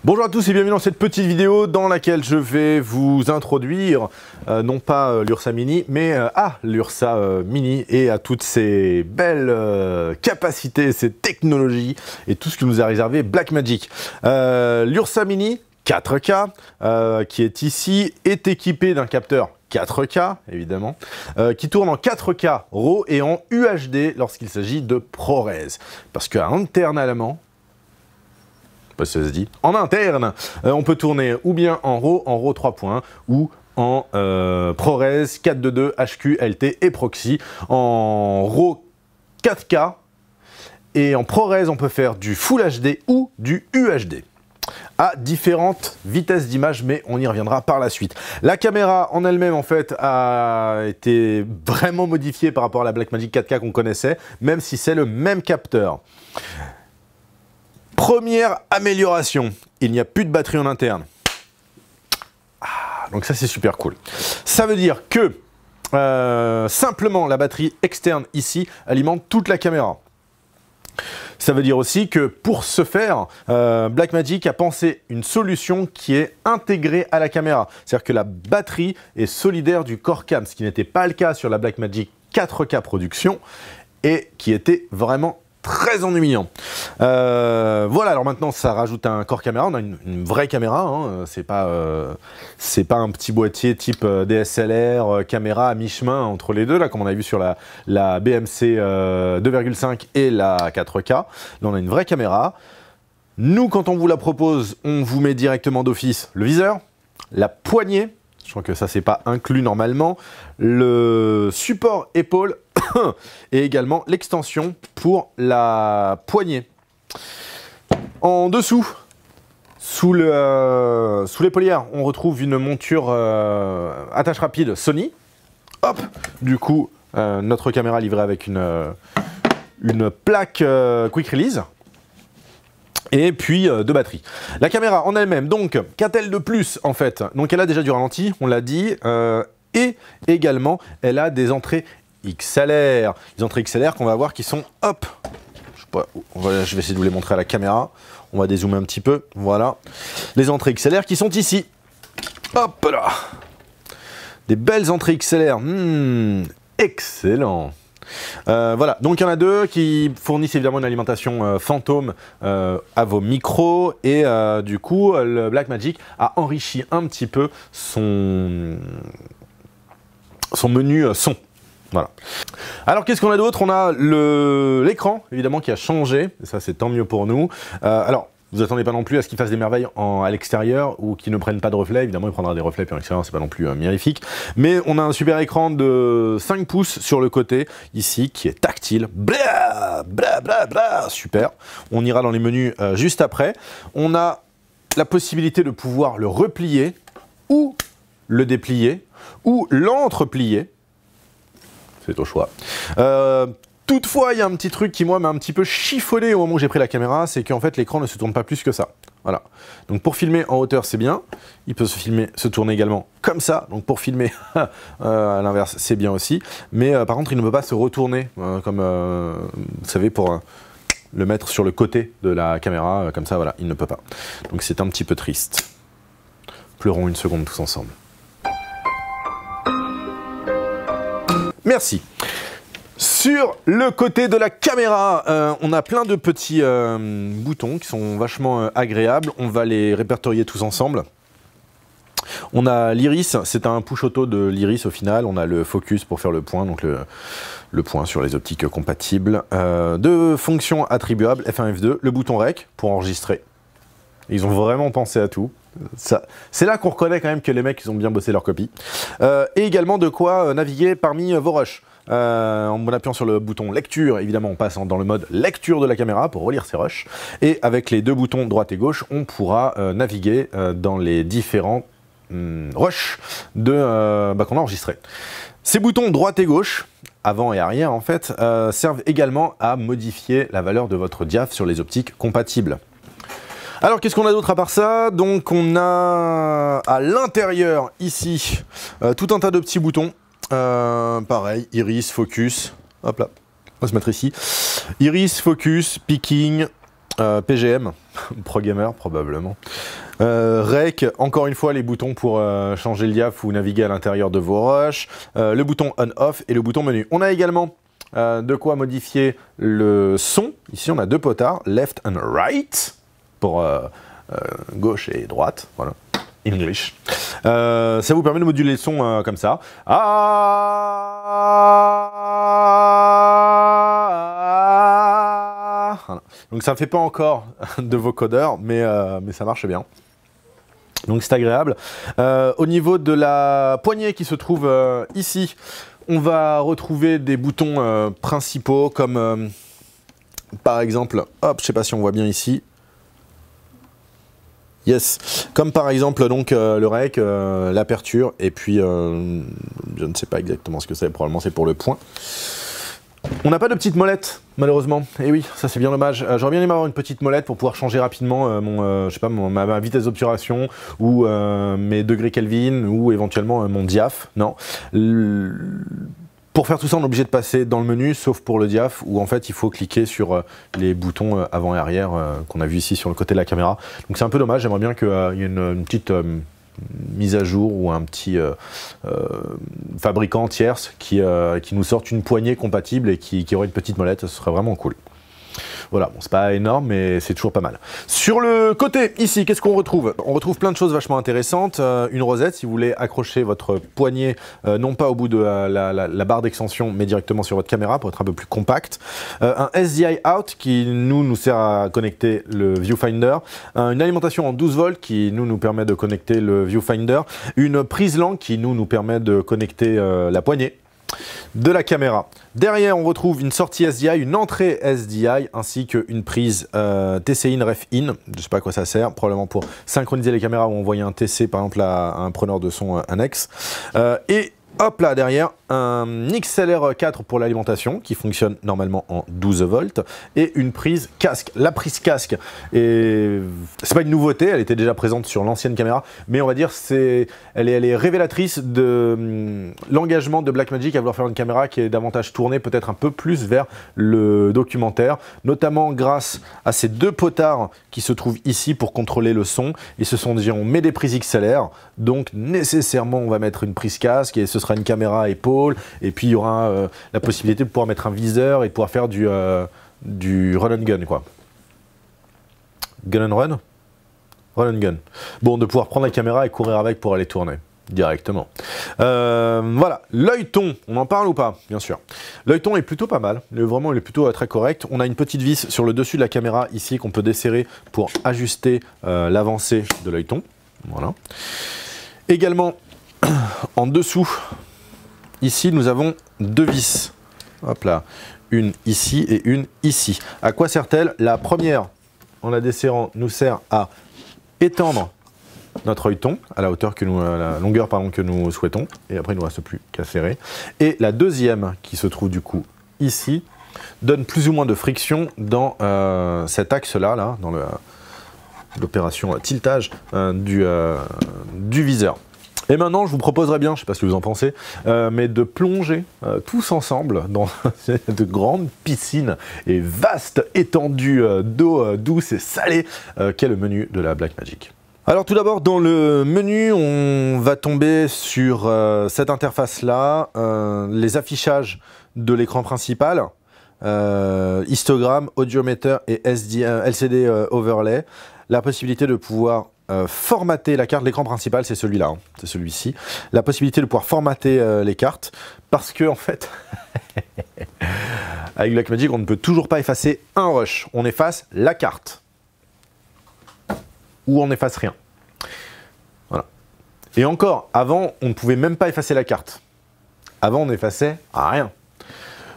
Bonjour à tous et bienvenue dans cette petite vidéo dans laquelle je vais vous introduire non pas l'Ursa Mini mais à l'Ursa Mini et à toutes ces belles capacités, ces technologies et tout ce que nous a réservé Blackmagic. L'Ursa Mini 4K qui est ici est équipé d'un capteur 4K évidemment, qui tourne en 4K RAW et en UHD lorsqu'il s'agit de ProRes. Parce qu'internalement, pas si ça se dit, en interne, on peut tourner ou bien en RAW 3.1 ou en ProRes 422 HQ, LT et Proxy, en RAW 4K et en ProRes on peut faire du Full HD ou du UHD à différentes vitesses d'image, mais on y reviendra par la suite. La caméra en elle-même, en fait, a été vraiment modifiée par rapport à la Blackmagic 4K qu'on connaissait, même si c'est le même capteur. Première amélioration, il n'y a plus de batterie en interne. Donc ça, c'est super cool. Ça veut dire que simplement la batterie externe ici alimente toute la caméra. Ça veut dire aussi que pour ce faire, Blackmagic a pensé une solution qui est intégrée à la caméra. C'est-à-dire que la batterie est solidaire du corps cam, ce qui n'était pas le cas sur la Blackmagic 4K Production et qui était vraiment très ennuyant. Voilà, alors maintenant ça rajoute un corps caméra, on a une vraie caméra, hein, c'est pas un petit boîtier type DSLR, caméra à mi-chemin entre les deux, là comme on a vu sur la BMC 2.5 et la 4K. Là on a une vraie caméra. Nous quand on vous la propose, on vous met directement d'office le viseur, la poignée, je crois que ça c'est pas inclus normalement, le support épaule et également l'extension pour la poignée. En dessous, sous l'épaulière, on retrouve une monture attache rapide Sony. Hop, du coup, notre caméra livrée avec une plaque Quick Release. Et puis deux batteries. La caméra en elle-même, donc, qu'a-t-elle de plus en fait? Donc elle a déjà du ralenti, on l'a dit, et également elle a des entrées XLR. Les entrées XLR qu'on va voir qui sont, hop, je vais essayer de vous les montrer à la caméra. On va dézoomer un petit peu, voilà. Les entrées XLR qui sont ici. Hop là. Des belles entrées XLR, excellent. Voilà, donc il y en a deux qui fournissent évidemment une alimentation fantôme à vos micros et du coup le Blackmagic a enrichi un petit peu son menu son. Voilà. Alors qu'est-ce qu'on a d'autre? On a l'écran évidemment qui a changé, et ça c'est tant mieux pour nous. Alors vous attendez pas non plus à ce qu'il fasse des merveilles à l'extérieur ou qu'il ne prenne pas de reflets. Évidemment, il prendra des reflets, puis à l'extérieur, c'est pas non plus mirifique. Mais on a un super écran de 5 pouces sur le côté, ici, qui est tactile. Blah, blah, blah, blah, super. On ira dans les menus juste après. On a la possibilité de pouvoir le replier ou le déplier ou l'entreplier. C'est au choix. Toutefois, il y a un petit truc qui, moi, m'a un petit peu chiffonné au moment où j'ai pris la caméra, c'est qu'en fait, l'écran ne se tourne pas plus que ça. Voilà. Donc, pour filmer en hauteur, c'est bien. Il peut se tourner également comme ça. Donc, pour filmer à l'inverse, c'est bien aussi. Mais par contre, il ne peut pas se retourner, comme, vous savez, pour le mettre sur le côté de la caméra, comme ça, voilà, il ne peut pas. Donc, c'est un petit peu triste. Pleurons une seconde tous ensemble. Merci. Sur le côté de la caméra, on a plein de petits boutons qui sont vachement agréables. On va les répertorier tous ensemble. On a l'iris, c'est un push auto de l'iris au final. On a le focus pour faire le point, donc le point sur les optiques compatibles. Deux fonctions attribuables, F1, F2. Le bouton REC pour enregistrer. Ils ont vraiment pensé à tout. C'est là qu'on reconnaît quand même que les mecs ils ont bien bossé leur copie. Et également de quoi naviguer parmi vos rushs. En appuyant sur le bouton lecture, évidemment on passe dans le mode lecture de la caméra pour relire ses rushs. Et avec les deux boutons droite et gauche, on pourra naviguer dans les différents rushs qu'on a enregistrés. Ces boutons droite et gauche, avant et arrière en fait, servent également à modifier la valeur de votre diaph sur les optiques compatibles. Alors qu'est-ce qu'on a d'autre à part ça? Donc on a à l'intérieur ici tout un tas de petits boutons. Pareil, iris, focus, hop là, on va se mettre ici. Iris, focus, picking, PGM, Pro Gamer probablement. Rec, encore une fois les boutons pour changer le diaph ou naviguer à l'intérieur de vos rushs, le bouton on-off et le bouton menu. On a également de quoi modifier le son. Ici on a deux potards, left and right, pour gauche et droite, voilà, English. Ça vous permet de moduler le son comme ça. Voilà. Donc ça ne fait pas encore de vocodeur, mais ça marche bien. Donc c'est agréable. Au niveau de la poignée qui se trouve ici, on va retrouver des boutons principaux comme par exemple, hop, je sais pas si on voit bien ici. Yes, comme par exemple donc le rec, l'aperture et puis je ne sais pas exactement ce que c'est, probablement c'est pour le point. On n'a pas de petite molette, malheureusement. Et oui, ça c'est bien dommage. J'aurais bien aimé avoir une petite molette pour pouvoir changer rapidement je sais pas, ma vitesse d'obturation ou mes degrés Kelvin ou éventuellement mon diaph. Non. Pour faire tout ça, on est obligé de passer dans le menu, sauf pour le diaph, où en fait il faut cliquer sur les boutons avant et arrière qu'on a vu ici sur le côté de la caméra. Donc c'est un peu dommage, j'aimerais bien qu'il y ait une petite mise à jour ou un petit fabricant tierce qui nous sorte une poignée compatible et qui aurait une petite molette, ce serait vraiment cool. Voilà, bon, c'est pas énorme, mais c'est toujours pas mal. Sur le côté, ici, qu'est-ce qu'on retrouve? On retrouve plein de choses vachement intéressantes. Une rosette, si vous voulez accrocher votre poignet, non pas au bout de la barre d'extension, mais directement sur votre caméra pour être un peu plus compact. Un SDI out qui, nous sert à connecter le viewfinder. Une alimentation en 12 volts qui, nous permet de connecter le viewfinder. Une prise LAN qui, nous permet de connecter la poignée de la caméra. Derrière, on retrouve une sortie SDI, une entrée SDI, ainsi qu'une prise TC in, ref in. Je ne sais pas à quoi ça sert, probablement pour synchroniser les caméras ou envoyer un TC, par exemple, à un preneur de son annexe. Et hop là, derrière, un XLR4 pour l'alimentation, qui fonctionne normalement en 12 volts, et une prise casque. La prise casque, c'est pas une nouveauté, elle était déjà présente sur l'ancienne caméra, mais on va dire elle est révélatrice de l'engagement de Blackmagic à vouloir faire une caméra qui est davantage tournée, peut-être un peu plus vers le documentaire, notamment grâce à ces deux potards qui se trouvent ici pour contrôler le son. Ils se sont dit, on met des prises XLR, donc nécessairement on va mettre une prise casque, et ce sera une caméra à épaule, et puis il y aura la possibilité de pouvoir mettre un viseur et de pouvoir faire du run and gun, quoi. Gun and run? Run and gun. Bon, de pouvoir prendre la caméra et courir avec pour aller tourner directement. Voilà, l'œilleton, on en parle ou pas? Bien sûr. L'œilleton est plutôt pas mal, vraiment il est plutôt très correct. On a une petite vis sur le dessus de la caméra ici qu'on peut desserrer pour ajuster l'avancée de l'œilleton. Voilà. Également, en dessous, ici, nous avons deux vis. Hop là, une ici et une ici. À quoi sert-elle? La première, en la desserrant, nous sert à étendre notre œilleton à la hauteur la longueur que nous souhaitons. Et après, il ne nous reste plus qu'à serrer. Et la deuxième, qui se trouve du coup ici, donne plus ou moins de friction dans cet axe-là, dans l'opération tiltage du viseur. Et maintenant, je vous proposerais bien, je ne sais pas ce que vous en pensez, mais de plonger tous ensemble dans cette grande piscine et vaste étendue d'eau douce et salée qu'est le menu de la Blackmagic. Alors tout d'abord, dans le menu, on va tomber sur cette interface-là, les affichages de l'écran principal, histogramme, audiometer et LCD overlay, la possibilité de pouvoir formater la carte. L'écran principal, c'est celui-là, hein, c'est celui-ci. La possibilité de pouvoir formater les cartes, parce que en fait, avec Blackmagic, on ne peut toujours pas effacer un rush. On efface la carte, ou on n'efface rien. Voilà. Et encore, avant, on ne pouvait même pas effacer la carte. Avant, on n'effaçait rien.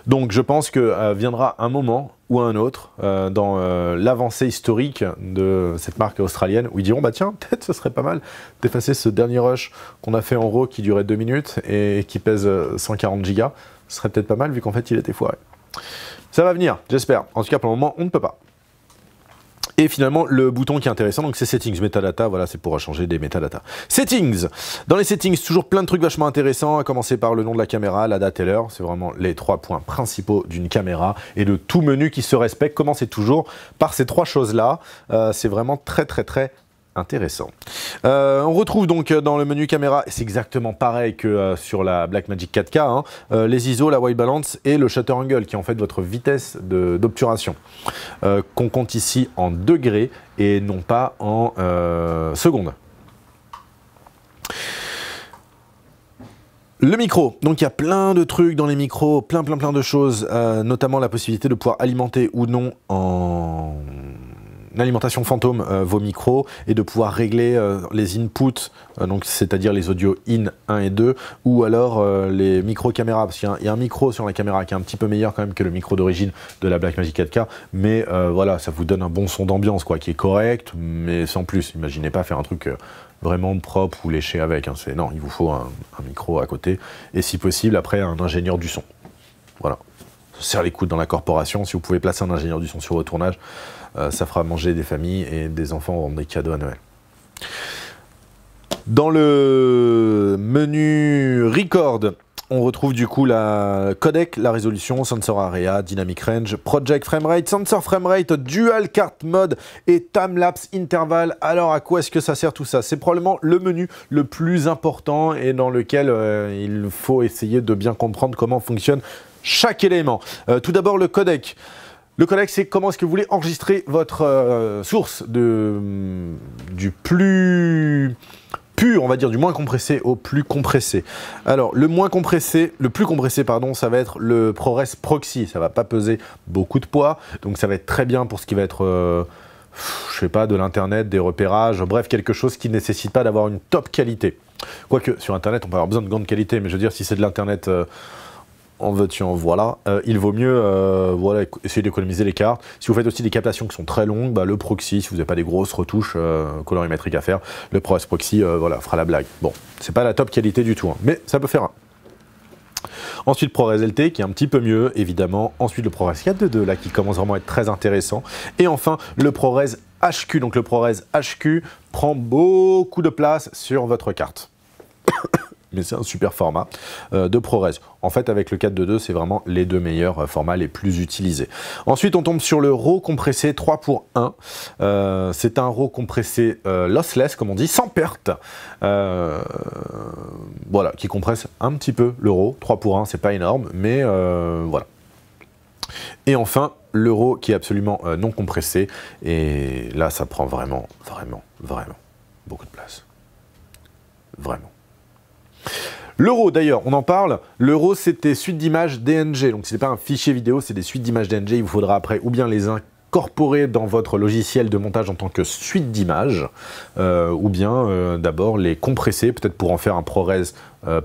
Donc je pense que viendra un moment ou un autre dans l'avancée historique de cette marque australienne où ils diront bah tiens, peut-être ce serait pas mal d'effacer ce dernier rush qu'on a fait en RAW qui durait 2 minutes et qui pèse 140 Go. Ce serait peut-être pas mal vu qu'en fait il était foiré. Ça va venir, j'espère. En tout cas pour le moment on ne peut pas. Et finalement, le bouton qui est intéressant, donc c'est Settings, Metadata, voilà, c'est pour changer des metadata. Settings. Dans les settings, toujours plein de trucs vachement intéressants, à commencer par le nom de la caméra, la date et l'heure. C'est vraiment les 3 points principaux d'une caméra et de tout menu qui se respecte. Commencez toujours par ces 3 choses-là. C'est vraiment très intéressant. On retrouve donc dans le menu caméra, c'est exactement pareil que sur la Blackmagic 4K, hein, les ISO, la white balance et le shutter angle qui est en fait votre vitesse d'obturation qu'on compte ici en degrés et non pas en secondes. Le micro, donc il y a plein de trucs dans les micros, plein de choses, notamment la possibilité de pouvoir alimenter ou non en alimentation fantôme vos micros et de pouvoir régler les inputs, donc c'est-à-dire les audios in 1 et 2 ou alors les micros caméra, parce qu'il y a un micro sur la caméra qui est un petit peu meilleur quand même que le micro d'origine de la Blackmagic 4K, mais voilà, ça vous donne un bon son d'ambiance quoi, qui est correct, mais sans plus. Imaginez pas faire un truc vraiment propre ou léché avec, hein. Non, il vous faut un micro à côté et si possible après un ingénieur du son. Voilà, serre les coudes dans la corporation, si vous pouvez placer un ingénieur du son sur vos tournages, ça fera manger des familles et des enfants auront des cadeaux à Noël. Dans le menu Record, on retrouve du coup la codec, la résolution, sensor area, dynamic range, project framerate, sensor framerate, dual cart mode et timelapse interval. Alors à quoi est-ce que ça sert tout ça? C'est probablement le menu le plus important et dans lequel il faut essayer de bien comprendre comment fonctionne chaque élément. Tout d'abord le codec. Le codec, c'est comment est-ce que vous voulez enregistrer votre source du plus pur, on va dire, du moins compressé au plus compressé. Alors, le plus compressé, pardon, ça va être le ProRes Proxy. Ça va pas peser beaucoup de poids, donc ça va être très bien pour ce qui va être, je sais pas, de l'internet, des repérages, bref, quelque chose qui ne nécessite pas d'avoir une top qualité. Quoique, sur internet, on peut avoir besoin de grande qualité, mais je veux dire, si c'est de l'internet en veux-tu, en voilà, il vaut mieux voilà, essayer d'économiser les cartes. Si vous faites aussi des captations qui sont très longues, bah, le proxy, si vous n'avez pas des grosses retouches colorimétriques à faire, le ProRes Proxy voilà, fera la blague. Bon, c'est pas la top qualité du tout, hein, mais ça peut faire un. Ensuite, ProRes LT qui est un petit peu mieux, évidemment. Ensuite, le ProRes 422 là qui commence vraiment à être très intéressant. Et enfin, le ProRes HQ. Donc le ProRes HQ prend beaucoup de place sur votre carte. Mais c'est un super format de ProRes. En fait, avec le 422, c'est vraiment les deux meilleurs formats les plus utilisés. Ensuite, on tombe sur le RAW compressé 3:1. C'est un RAW compressé lossless, comme on dit, sans perte. Voilà, qui compresse un petit peu le RAW. 3:1, c'est pas énorme, mais voilà. Et enfin, le RAW qui est absolument non compressé. Et là, ça prend vraiment beaucoup de place. Vraiment. Le RAW d'ailleurs, on en parle, le RAW c'était suite d'images DNG, donc ce n'est pas un fichier vidéo, c'est des suites d'images DNG, il vous faudra après ou bien les incorporer dans votre logiciel de montage en tant que suite d'images, ou bien d'abord les compresser, peut-être pour en faire un ProRes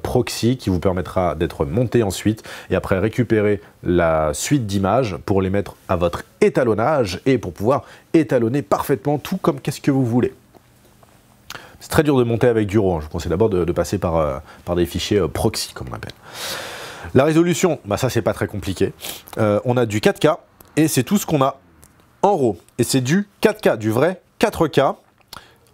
Proxy qui vous permettra d'être monté ensuite, et après récupérer la suite d'images pour les mettre à votre étalonnage, et pour pouvoir étalonner parfaitement tout comme qu'est-ce que vous voulez. C'est très dur de monter avec du RAW, je vous conseille d'abord de passer par des fichiers proxy, comme on appelle. La résolution, bah ça c'est pas très compliqué. On a du 4K, et c'est tout ce qu'on a en RAW. Et c'est du 4K, du vrai 4K.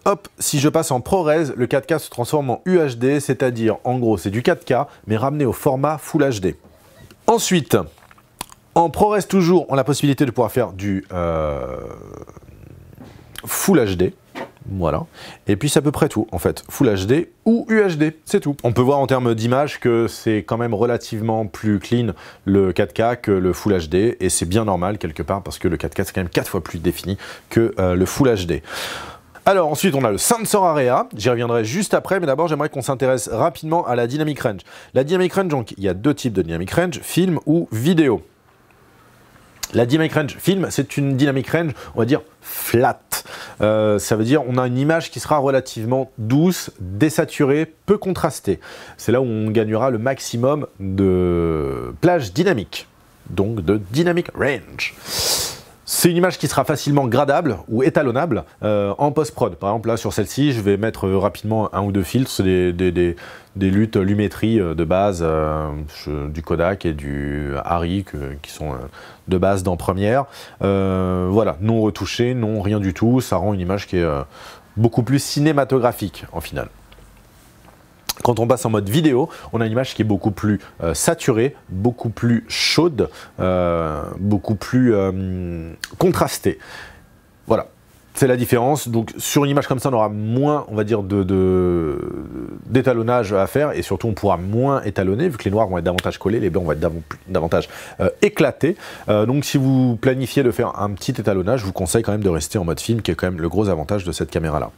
Hop, si je passe en ProRes, le 4K se transforme en UHD, c'est-à-dire, en gros, c'est du 4K, mais ramené au format Full HD. Ensuite, en ProRes toujours, on a la possibilité de pouvoir faire du Full HD. Voilà, et puis c'est à peu près tout en fait, Full HD ou UHD, c'est tout. On peut voir en termes d'image que c'est quand même relativement plus clean le 4K que le Full HD, et c'est bien normal quelque part parce que le 4K c'est quand même 4 fois plus défini que le Full HD. Alors ensuite on a le sensor area, j'y reviendrai juste après, mais d'abord j'aimerais qu'on s'intéresse rapidement à la dynamic range. La dynamic range, donc il y a deux types de dynamic range, film ou vidéo. La dynamic range film, c'est une dynamic range, on va dire, flat. Ça veut dire on a une image qui sera relativement douce, désaturée, peu contrastée. C'est là où on gagnera le maximum de plage dynamique, donc de dynamic range. C'est une image qui sera facilement gradable ou étalonnable en post-prod. Par exemple, là, sur celle-ci, je vais mettre rapidement un ou deux filtres. C'est des luttes lumétrie de base du Kodak et du Arri qui sont de base dans Premiere. Voilà, non retouché, non rien du tout. Ça rend une image qui est beaucoup plus cinématographique en final. Quand on passe en mode vidéo, on a une image qui est beaucoup plus saturée, beaucoup plus chaude, beaucoup plus contrastée. Voilà, c'est la différence. Donc sur une image comme ça, on aura moins, on va dire, d'étalonnage à faire, et surtout on pourra moins étalonner, vu que les noirs vont être davantage collés, les blancs vont être davantage éclatés. Donc si vous planifiez de faire un petit étalonnage, je vous conseille quand même de rester en mode film, qui est quand même le gros avantage de cette caméra-là.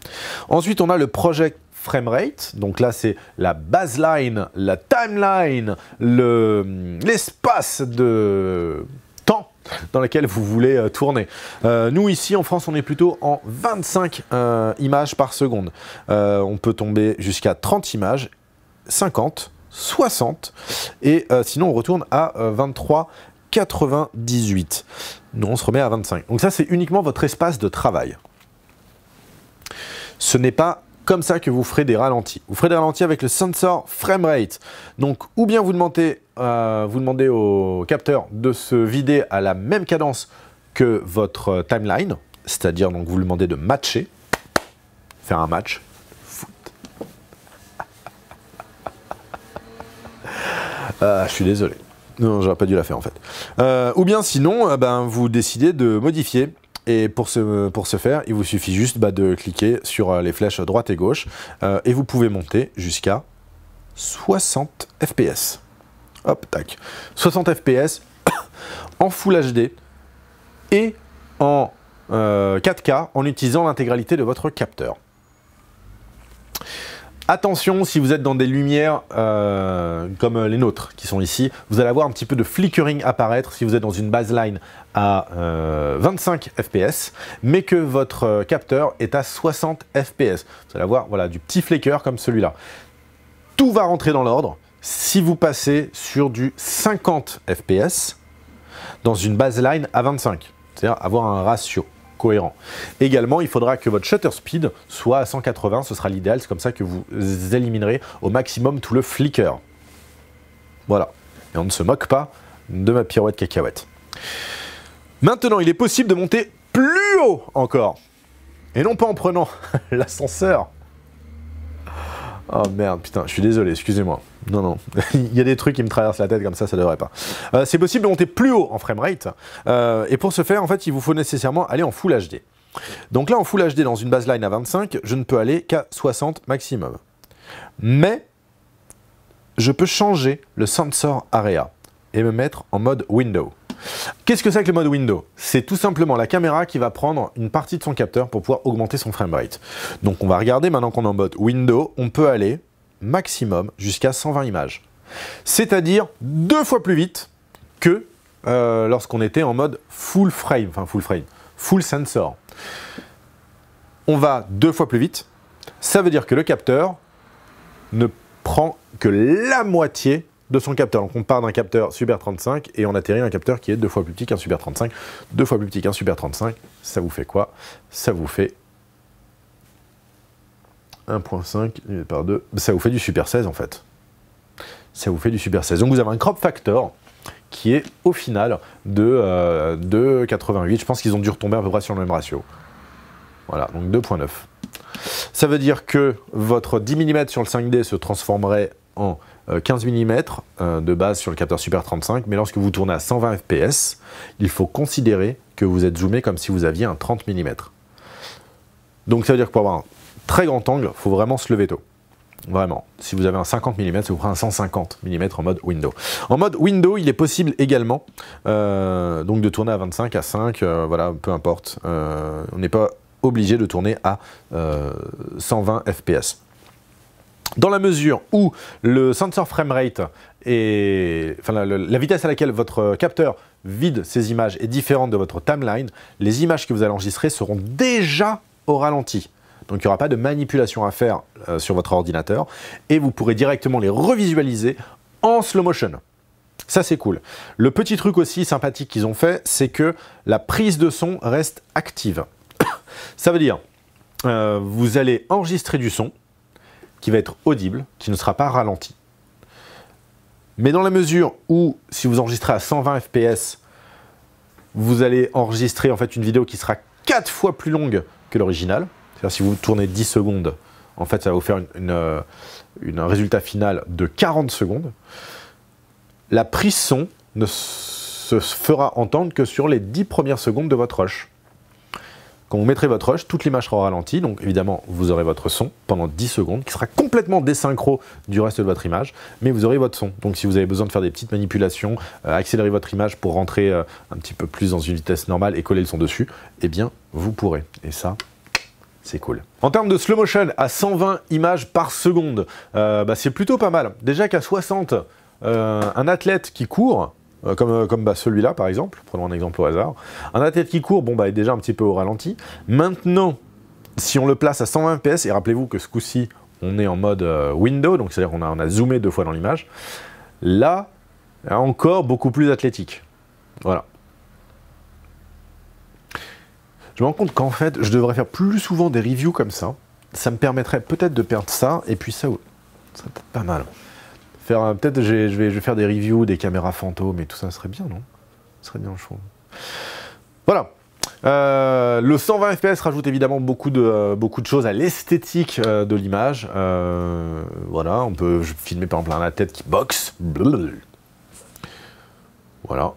Ensuite, on a le Project Framerate, donc là c'est la baseline, la timeline, l'espace de temps dans lequel vous voulez tourner. Nous ici en France on est plutôt en 25 images par seconde. On peut tomber jusqu'à 30 images, 50, 60 et sinon on retourne à 23,98. Nous on se remet à 25. Donc ça c'est uniquement votre espace de travail. Ce n'est pas comme ça que vous ferez des ralentis. Vous ferez des ralentis avec le sensor framerate. Donc, ou bien vous demandez au capteur de se vider à la même cadence que votre timeline, c'est-à-dire donc vous lui demandez de matcher, faire un match. Je suis désolé. Non, j'aurais pas dû la faire en fait. Ou bien sinon, vous décidez de modifier. Et pour ce faire, il vous suffit juste de cliquer sur les flèches droite et gauche et vous pouvez monter jusqu'à 60 fps. Hop, tac. 60 fps en Full HD et en 4K en utilisant l'intégralité de votre capteur. Attention, si vous êtes dans des lumières comme les nôtres qui sont ici, vous allez avoir un petit peu de flickering apparaître si vous êtes dans une baseline à 25 fps, mais que votre capteur est à 60 fps. Vous allez avoir voilà, du petit flicker comme celui-là. Tout va rentrer dans l'ordre si vous passez sur du 50 fps dans une baseline à 25, c'est-à-dire avoir un ratio cohérent. Également, il faudra que votre shutter speed soit à 180, ce sera l'idéal, c'est comme ça que vous éliminerez au maximum tout le flicker. Voilà, et on ne se moque pas de ma pirouette cacahuète. Maintenant, il est possible de monter plus haut encore, et non pas en prenant l'ascenseur. Oh merde, putain, je suis désolé, excusez-moi. Non, non, il y a des trucs qui me traversent la tête comme ça devrait pas. C'est possible de monter plus haut en framerate, et pour ce faire, en fait, il vous faut nécessairement aller en Full HD. Donc là, en Full HD, dans une baseline à 25, je ne peux aller qu'à 60 maximum. Mais, je peux changer le sensor area et me mettre en mode window. Qu'est-ce que c'est que le mode window? C'est tout simplement la caméra qui va prendre une partie de son capteur pour pouvoir augmenter son framerate. Donc on va regarder, maintenant qu'on est en mode window, on peut aller maximum jusqu'à 120 images. C'est-à-dire 2 fois plus vite que lorsqu'on était en mode full frame, full sensor. On va 2 fois plus vite, ça veut dire que le capteur ne prend que la moitié de son capteur. Donc on part d'un capteur Super 35 et on atterrit un capteur qui est 2 fois plus petit qu'un Super 35. 2 fois plus petit qu'un Super 35, ça vous fait quoi? Ça vous fait 1.5 par 2, ça vous fait du Super 16 en fait. Ça vous fait du Super 16. Donc vous avez un crop factor qui est au final de 2,88. Je pense qu'ils ont dû retomber à peu près sur le même ratio. Voilà, donc 2.9. Ça veut dire que votre 10 mm sur le 5D se transformerait en 15 mm de base sur le capteur Super 35, mais lorsque vous tournez à 120 fps, il faut considérer que vous êtes zoomé comme si vous aviez un 30 mm. Donc ça veut dire que pour avoir un très grand angle, il faut vraiment se lever tôt. Vraiment. Si vous avez un 50 mm, ça vous prend un 150 mm en mode window. En mode window, il est possible également donc de tourner à 25, à 5, voilà, peu importe. On n'est pas obligé de tourner à 120 fps. Dans la mesure où le sensor framerate et la vitesse à laquelle votre capteur vide ces images est différente de votre timeline, les images que vous allez enregistrer seront déjà au ralenti. Donc il n'y aura pas de manipulation à faire sur votre ordinateur et vous pourrez directement les revisualiser en slow motion. Ça, c'est cool. Le petit truc aussi sympathique qu'ils ont fait, c'est que la prise de son reste active. Ça veut dire, vous allez enregistrer du son qui va être audible, qui ne sera pas ralenti. Mais dans la mesure où, si vous enregistrez à 120 fps, vous allez enregistrer en fait une vidéo qui sera 4 fois plus longue que l'original. C'est-à-dire si vous tournez 10 secondes, en fait, ça va vous faire un résultat final de 40 secondes. La prise son ne se fera entendre que sur les 10 premières secondes de votre rush. Quand vous mettrez votre rush, toute l'image sera ralentie, donc évidemment vous aurez votre son pendant 10 secondes, qui sera complètement désynchro du reste de votre image, mais vous aurez votre son. Donc si vous avez besoin de faire des petites manipulations, accélérer votre image pour rentrer un petit peu plus dans une vitesse normale et coller le son dessus, eh bien vous pourrez. Et ça, c'est cool. En termes de slow motion, à 120 images par seconde, c'est plutôt pas mal. Déjà qu'à 60, un athlète qui court, comme celui-là par exemple, prenons un exemple au hasard, un athlète qui court, est déjà un petit peu au ralenti. Maintenant, si on le place à 120 fps, et rappelez-vous que ce coup-ci, on est en mode window, donc c'est-à-dire qu'on a zoomé 2 fois dans l'image, là, encore beaucoup plus athlétique. Voilà. Je me rends compte qu'en fait, je devrais faire plus souvent des reviews comme ça. Ça me permettrait peut-être de perdre ça, et puis ça serait peut-être pas mal. Peut-être je vais faire des reviews des caméras fantômes et tout ça, serait bien, non? Ce serait bien, je trouve. Voilà. Le 120 fps rajoute évidemment beaucoup de choses à l'esthétique de l'image. Voilà, on peut filmer par exemple un athlète qui boxe. Voilà.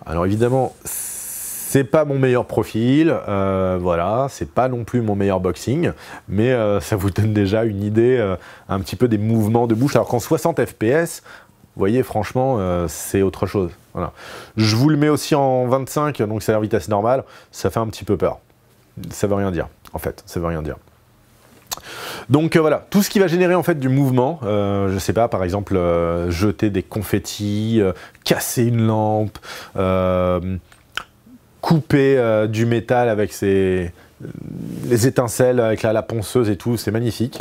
Alors évidemment, c'est pas mon meilleur profil, voilà, c'est pas non plus mon meilleur boxing, mais ça vous donne déjà une idée un petit peu des mouvements de bouche, alors qu'en 60 fps, vous voyez, franchement, c'est autre chose. Voilà. Je vous le mets aussi en 25, donc c'est à la vitesse normale, ça fait un petit peu peur. Ça veut rien dire, en fait, ça veut rien dire. Donc voilà, tout ce qui va générer en fait du mouvement, je sais pas, par exemple, jeter des confettis, casser une lampe, couper du métal avec les étincelles, avec la ponceuse et tout, c'est magnifique.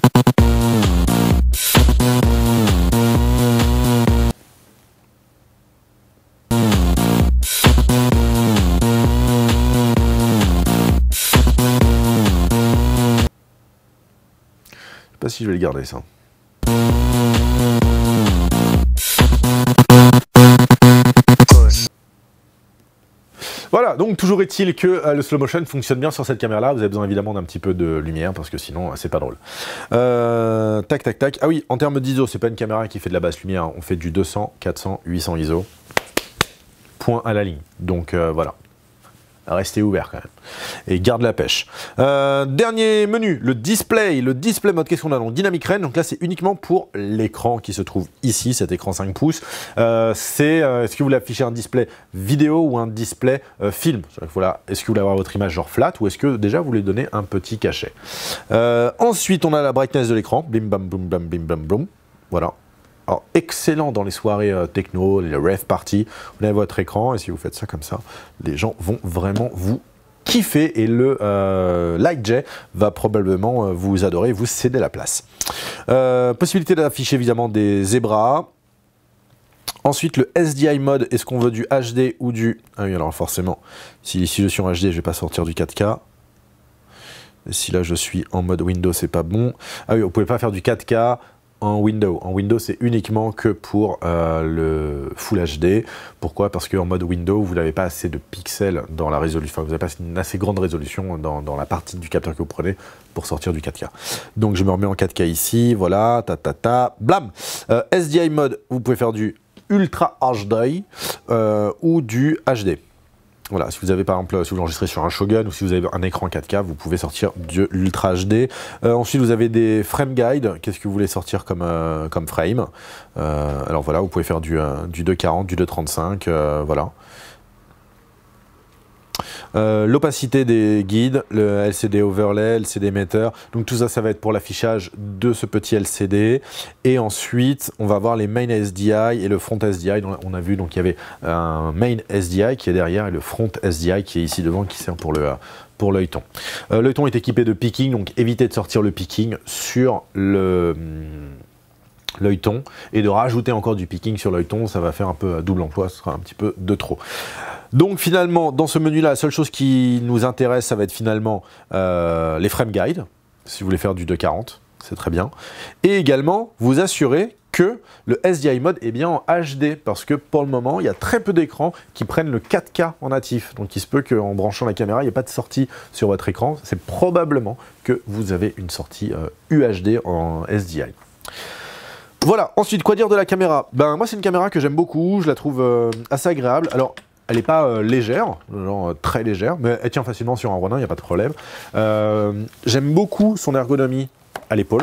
Je sais pas si je vais le garder ça. Voilà, donc toujours est-il que le slow motion fonctionne bien sur cette caméra-là. Vous avez besoin évidemment d'un petit peu de lumière parce que sinon c'est pas drôle. Tac, tac, tac. Ah oui, en termes d'ISO, c'est pas une caméra qui fait de la basse lumière. On fait du 200, 400, 800 ISO. Point à la ligne. Donc voilà. Restez ouvert quand même. Et garde la pêche. Dernier menu, le display. Le display mode, qu'est-ce qu'on a? Donc Dynamic Range. Donc là, c'est uniquement pour l'écran qui se trouve ici, cet écran 5 pouces. Est-ce que vous voulez afficher un display vidéo ou un display film? Voilà. Est-ce que vous voulez avoir votre image genre flat ou est-ce que déjà vous voulez donner un petit cachet? Ensuite, on a la brightness de l'écran. Bim, bam, boum, bam, bim, bam, boum. Voilà. Alors, excellent dans les soirées techno, les rave party. Vous avez votre écran et si vous faites ça comme ça, les gens vont vraiment vous kiffer et le LightJ va probablement vous adorer et vous céder la place. Possibilité d'afficher évidemment des zébras. Ensuite, le SDI mode, est-ce qu'on veut du HD ou du... Ah oui, alors forcément, si je suis en HD, je ne vais pas sortir du 4K. Et si là, je suis en mode Windows, c'est pas bon. Ah oui, vous ne pouvez pas faire du 4K en Windows. En Windows, c'est uniquement que pour le Full HD. Pourquoi? Parce qu'en mode Windows, vous n'avez pas assez de pixels dans la résolution. Enfin, vous n'avez pas une assez grande résolution dans la partie du capteur que vous prenez pour sortir du 4K. Donc, je me remets en 4K ici. Voilà, blam. SDI mode, vous pouvez faire du Ultra HD ou du HD. Voilà, si vous avez par exemple, si vous enregistrez sur un Shogun ou si vous avez un écran 4K, vous pouvez sortir de l'Ultra HD. Ensuite, vous avez des frame guide. Qu'est-ce que vous voulez sortir comme frame? Alors voilà, vous pouvez faire du 240, du 235, voilà. L'opacité des guides, le LCD overlay, LCD emitter, donc tout ça, ça va être pour l'affichage de ce petit LCD. Et ensuite, on va voir les main SDI et le front SDI. Donc, on a vu donc il y avait un main SDI qui est derrière et le front SDI qui est ici devant, qui sert pour l'œilleton. L'œilleton est équipé de picking, donc évitez de sortir le picking sur le l'œilleton, et de rajouter encore du picking sur l'œilleton, ça va faire un peu double emploi, ce sera un petit peu de trop. Donc finalement, dans ce menu-là, la seule chose qui nous intéresse, ça va être finalement les frame guides, si vous voulez faire du 240, c'est très bien. Et également, vous assurer que le SDI mode est bien en HD, parce que pour le moment, il y a très peu d'écrans qui prennent le 4K en natif. Donc il se peut qu'en branchant la caméra, il n'y ait pas de sortie sur votre écran. C'est probablement que vous avez une sortie UHD en SDI. Voilà, ensuite, quoi dire de la caméra? Ben, moi, c'est une caméra que j'aime beaucoup, je la trouve assez agréable. Alors, elle n'est pas légère, genre très légère, mais elle tient facilement sur un Ronin, il n'y a pas de problème. J'aime beaucoup son ergonomie à l'épaule,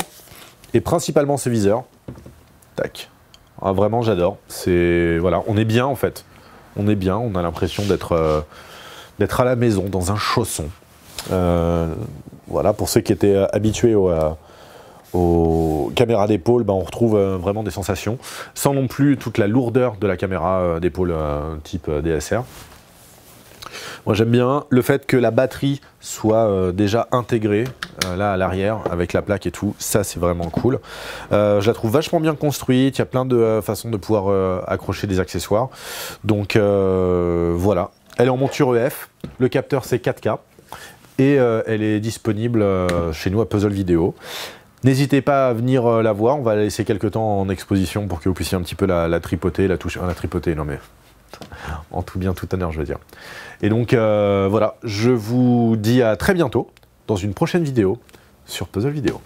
et principalement ses viseurs. Tac. Ah, vraiment, j'adore. Voilà, on est bien en fait. On est bien, on a l'impression d'être à la maison, dans un chausson. Voilà, pour ceux qui étaient habitués aux caméras d'épaule, ben on retrouve vraiment des sensations, sans non plus toute la lourdeur de la caméra d'épaule type DSR. Moi j'aime bien le fait que la batterie soit déjà intégrée là à l'arrière avec la plaque et tout, ça c'est vraiment cool. Je la trouve vachement bien construite, il y a plein de façons de pouvoir accrocher des accessoires. Donc voilà, elle est en monture EF, le capteur c'est 4K et elle est disponible chez nous à Puzzle Vidéo. N'hésitez pas à venir la voir, on va la laisser quelques temps en exposition pour que vous puissiez un petit peu la tripoter, la toucher, la tripoter, non mais en tout bien, tout honneur je veux dire. Et donc voilà, je vous dis à très bientôt dans une prochaine vidéo sur Puzzle Vidéo.